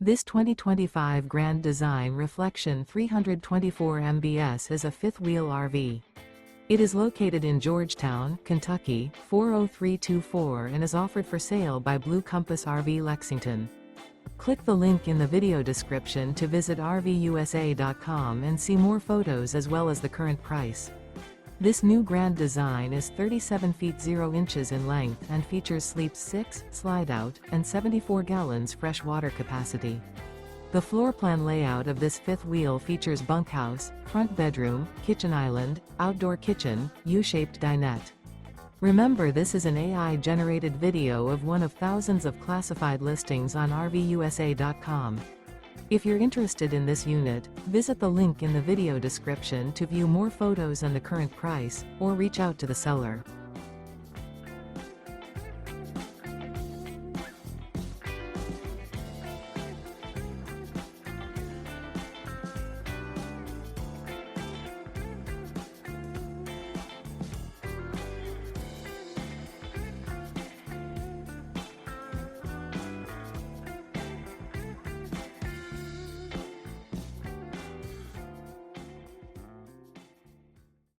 This 2025 Grand Design Reflection 324 MBS is a fifth-wheel RV. It is located in Georgetown, Kentucky, 40324 and is offered for sale by Blue Compass RV Lexington. Click the link in the video description to visit RVUSA.com and see more photos as well as the current price. This new Grand Design is 37 feet 0 inches in length and features sleeps 6, slide-out, and 74 gallons fresh water capacity. The floor plan layout of this fifth wheel features bunkhouse, front bedroom, kitchen island, outdoor kitchen, U-shaped dinette. Remember, this is an AI-generated video of one of thousands of classified listings on RVUSA.com. If you're interested in this unit, visit the link in the video description to view more photos and the current price, or reach out to the seller.